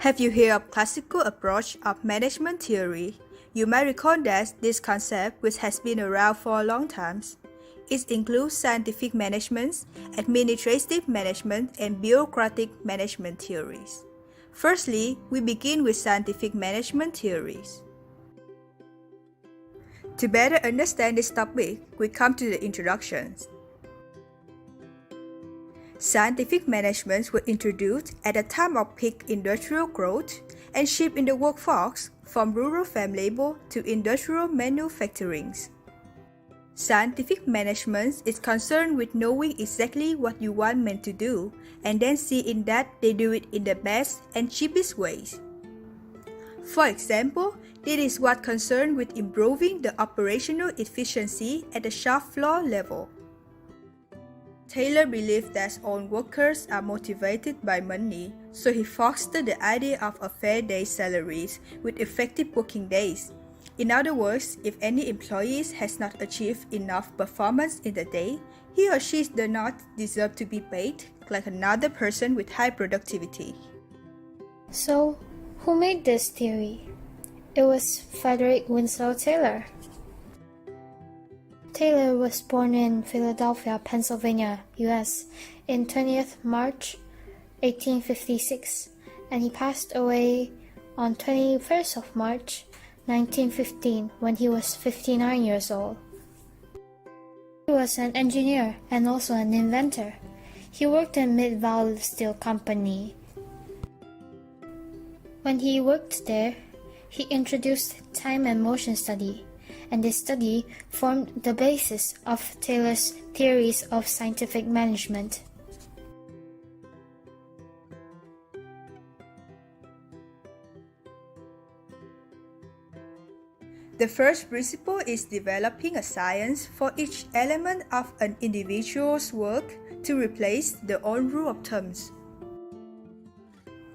Have you heard of classical approach of management theory? You might recall that this concept, which has been around for a long time, it includes scientific management, administrative management, and bureaucratic management theories. Firstly, we begin with scientific management theories. To better understand this topic, we come to the introductions. Scientific management was introduced at a time of peak industrial growth and shift in the workforce from rural farm labor to industrial manufacturing. Scientific management is concerned with knowing exactly what you want men to do and then seeing that they do it in the best and cheapest ways. For example, this is what concerned with improving the operational efficiency at the shop floor level. Taylor believed that all workers are motivated by money, so he fostered the idea of a fair day's salaries with effective working days. In other words, if any employee has not achieved enough performance in the day, he or she does not deserve to be paid like another person with high productivity. So, who made this theory? It was Frederick Winslow Taylor. Taylor was born in Philadelphia, Pennsylvania, U.S. in 20th March 1856, and he passed away on 21st of March 1915 when he was 59 years old. He was an engineer and also an inventor. He worked in Mid-Val Steel Company. When he worked there, he introduced time and motion study, and this study formed the basis of Taylor's theories of scientific management. The first principle is developing a science for each element of an individual's work to replace the old rule of thumbs.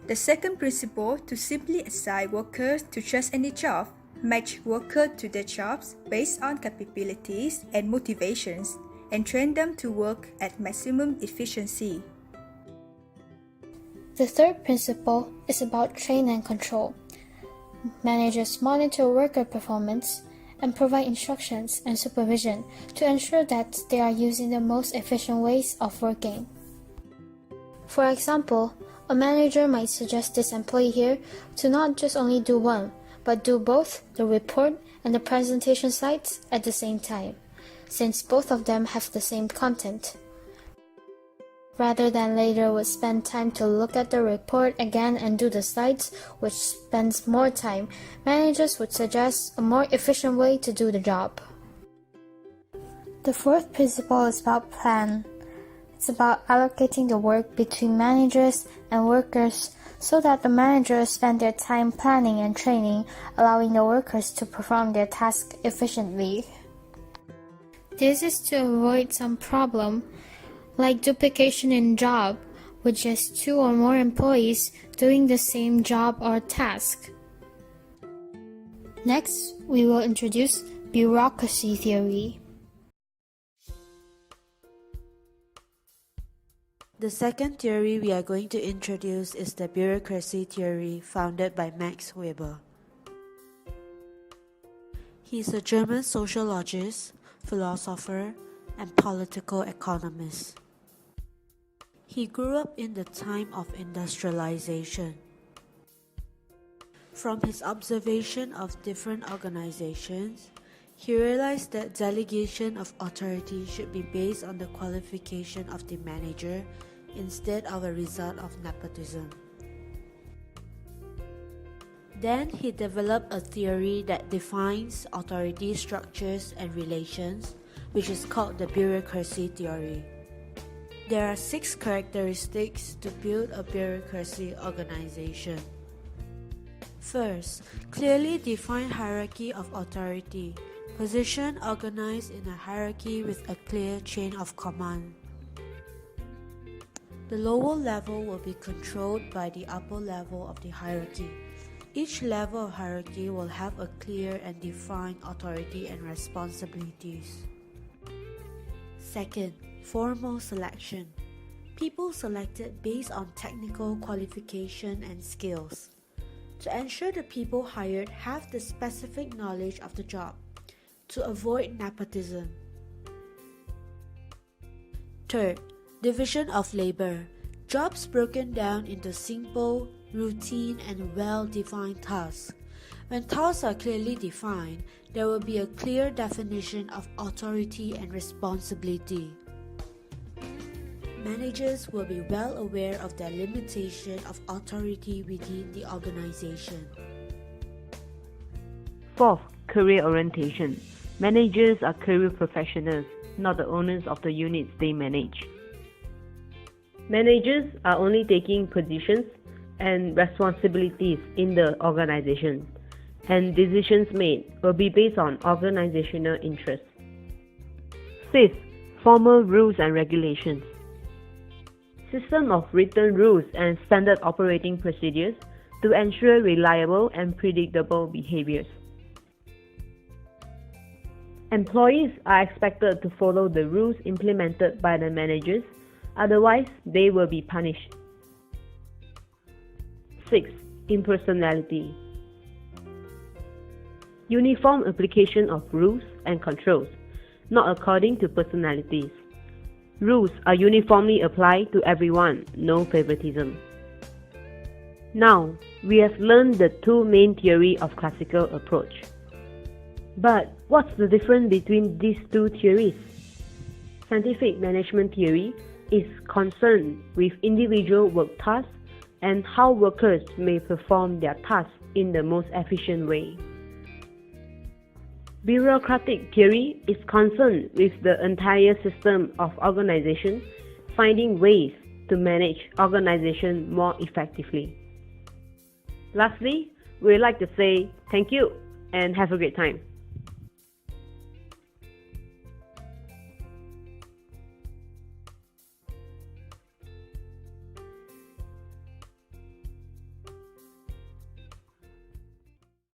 The second principle, to simply assign workers to just any job, match workers to their jobs based on capabilities and motivations, and train them to work at maximum efficiency. The third principle is about train and control. Managers monitor worker performance and provide instructions and supervision to ensure that they are using the most efficient ways of working. For example, a manager might suggest this employee here to not just only do one, but do both the report and the presentation slides at the same time, since both of them have the same content. Rather than later would spend time to look at the report again and do the slides, which spends more time, managers would suggest a more efficient way to do the job. The fourth principle is about plan. It's about allocating the work between managers and workers so that the managers spend their time planning and training, allowing the workers to perform their task efficiently. This is to avoid some problem, like duplication in job, with just 2 or more employees doing the same job or task. Next, we will introduce bureaucracy theory. The second theory we are going to introduce is the bureaucracy theory founded by Max Weber. He is a German sociologist, philosopher, and political economist. He grew up in the time of industrialization. From his observation of different organizations, he realized that delegation of authority should be based on the qualification of the manager instead of a result of nepotism. Then he developed a theory that defines authority structures and relations, which is called the bureaucracy theory. There are 6 characteristics to build a bureaucracy organization. First, clearly define hierarchy of authority. Position organized in a hierarchy with a clear chain of command. The lower level will be controlled by the upper level of the hierarchy. Each level of hierarchy will have a clear and defined authority and responsibilities. Second, formal selection. People selected based on technical qualification and skills. to ensure the people hired have the specific knowledge of the job, to avoid nepotism. Third, division of labor. Jobs broken down into simple, routine, and well-defined tasks. When tasks are clearly defined, there will be a clear definition of authority and responsibility. Managers will be well aware of their limitation of authority within the organization. Fourth, career orientation. Managers are career professionals, not the owners of the units they manage. Managers are only taking positions and responsibilities in the organization, and decisions made will be based on organizational interests. Fifth, formal rules and regulations. System of written rules and standard operating procedures to ensure reliable and predictable behaviors. Employees are expected to follow the rules implemented by the managers, otherwise they will be punished. 6. Impersonality. Uniform application of rules and controls, not according to personalities. Rules are uniformly applied to everyone, no favoritism. Now, we have learned the two main theories of classical approach. But what's the difference between these two theories? Scientific management theory is concerned with individual work tasks and how workers may perform their tasks in the most efficient way. Bureaucratic theory is concerned with the entire system of organization, finding ways to manage organization more effectively. Lastly, we'd like to say thank you and have a great time.